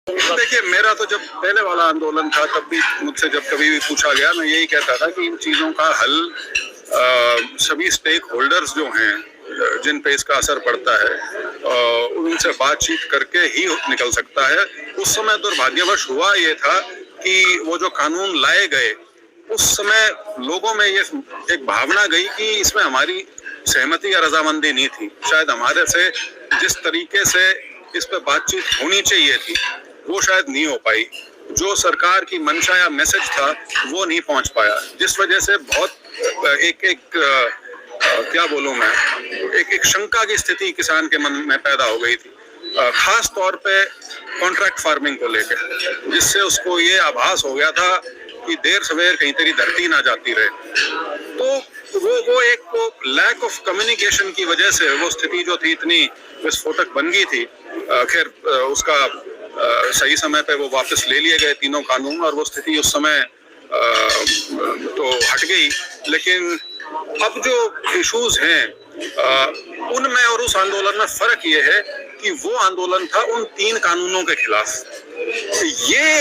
देखिए, मेरा तो जब पहले वाला आंदोलन था तब भी मुझसे जब कभी भी पूछा गया, मैं यही कहता था कि इन चीज़ों का हल सभी स्टेक होल्डर्स जो हैं, जिन पे इसका असर पड़ता है, उनसे बातचीत करके ही निकल सकता है। उस समय दुर्भाग्यवश हुआ ये था कि वो जो कानून लाए गए, उस समय लोगों में ये एक भावना गई कि इसमें हमारी सहमति या रजामंदी नहीं थी। शायद हमारे से जिस तरीके से इस पे बातचीत होनी चाहिए थी वो शायद नहीं हो पाई। जो सरकार की मंशा या मैसेज था वो नहीं पहुंच पाया, जिस वजह से बहुत क्या बोलूं मैं, एक शंका की स्थिति किसान के मन में पैदा हो गई थी, खास तौर पे कॉन्ट्रैक्ट फार्मिंग को लेकर, जिससे उसको ये आभास हो गया था कि देर सवेर कहीं तेरी धरती ना जाती रहे। तो वो एक लैक ऑफ कम्युनिकेशन की वजह से वो स्थिति जो थी इतनी विस्फोटक बन गई थी। खैर उसका सही समय पे वो वापस ले लिए गए तीनों कानून और वो स्थिति उस समय तो हट गई। लेकिन अब जो इश्यूज हैं उनमें और उस आंदोलन में फर्क ये है कि वो आंदोलन था उन 3 कानूनों के खिलाफ। ये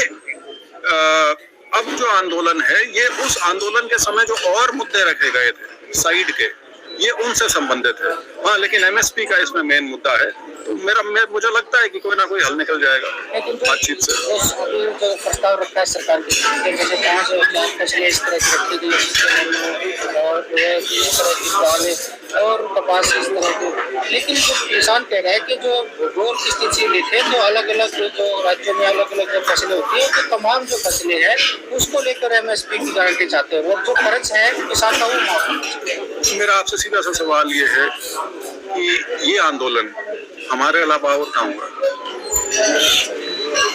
अब जो आंदोलन है ये उस आंदोलन के समय जो और मुद्दे रखे गए थे साइड के, ये उनसे संबंधित है। हाँ, लेकिन एमएसपी का इसमें मेन मुद्दा है। तो मुझे लगता है कि कोई ना कोई हल निकल जाएगा बातचीत से। जो प्रस्ताव रखा है सरकार की, जैसे 5 फसलें इस तरह की रखी गई और इस तरह की दालें और कपास इस तरह की, लेकिन जो किसान कह रहे हैं कि जो भूगोल की स्थिति देखें तो अलग अलग जो राज्यों में अलग अलग जो फसलें होती है, तो तमाम जो फसलें हैं उसको लेकर एमएसपी की गारंटी चाहते हैं और जो खर्च है किसान का वो माफ। मेरा आपसे सीधा सा सवाल ये है कि ये आंदोलन हमारे अलावा और कहाँ होगा?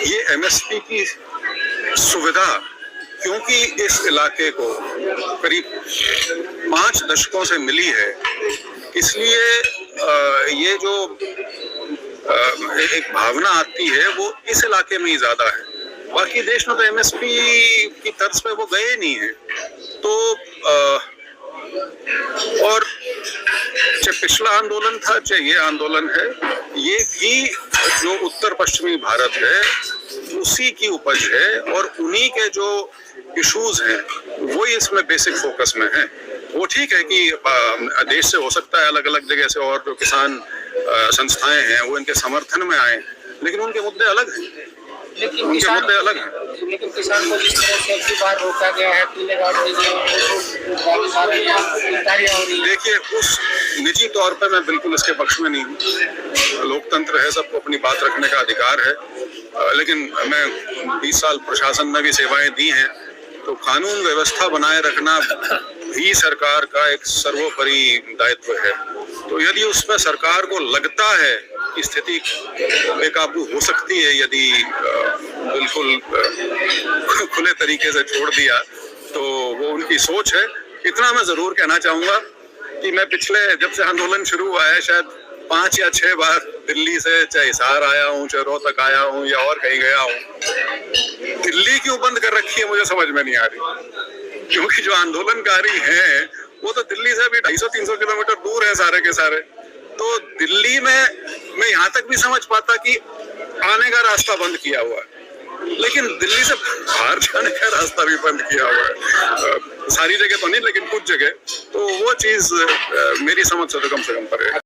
ये एमएसपी की सुविधा क्योंकि इस इलाके को करीब 5 दशकों से मिली है, इसलिए ये जो एक भावना आती है वो इस इलाके में ही ज्यादा है। बाकी देश में तो एमएसपी की तर्ज पे वो गए नहीं है। तो और चाहे पिछला आंदोलन था चाहे ये आंदोलन है, ये भी जो उत्तर पश्चिमी भारत है उसी की उपज है और उन्हीं के जो इश्यूज हैं वो इसमें बेसिक फोकस में है। वो ठीक है कि देश से हो सकता है अलग अलग जगह से और जो किसान संस्थाएं हैं वो इनके समर्थन में आए, लेकिन उनके मुद्दे अलग हैं। लेकिन उनके मुद्दे अलग हैं। लेकिन किसान को जिस तरह से अगली बार रोका गया है, पीले कार्ड देखिए, उस निजी तौर पे मैं बिल्कुल इसके पक्ष में नहीं हूँ। लोकतंत्र है, सबको अपनी बात रखने का अधिकार है, लेकिन मैं 20 साल प्रशासन में भी सेवाएं दी हैं, तो कानून व्यवस्था बनाए रखना भी सरकार का एक सर्वोपरि दायित्व है। तो यदि उसमें सरकार को लगता है कि स्थिति बेकाबू हो सकती है, यदि बिल्कुल खुले तरीके से छोड़ दिया, तो वो उनकी सोच है। इतना मैं जरूर कहना चाहूंगा कि मैं पिछले जब से आंदोलन शुरू हुआ है शायद 5 या 6 बार दिल्ली से चाहे हिसार आया हूँ, चाहे रोहतक आया हूँ या और कहीं गया हूँ। दिल्ली क्यों बंद कर रखी है मुझे समझ में नहीं आ रही, क्योंकि जो आंदोलनकारी हैं वो तो दिल्ली से भी 250-300 किलोमीटर दूर है सारे के सारे। तो दिल्ली में मैं यहाँ तक भी समझ पाता कि आने का रास्ता बंद किया हुआ है, लेकिन दिल्ली से बाहर जाने का रास्ता भी बंद किया हुआ है। सारी जगह तो नहीं, लेकिन कुछ जगह। तो वो चीज मेरी समझ से तो कम परे है।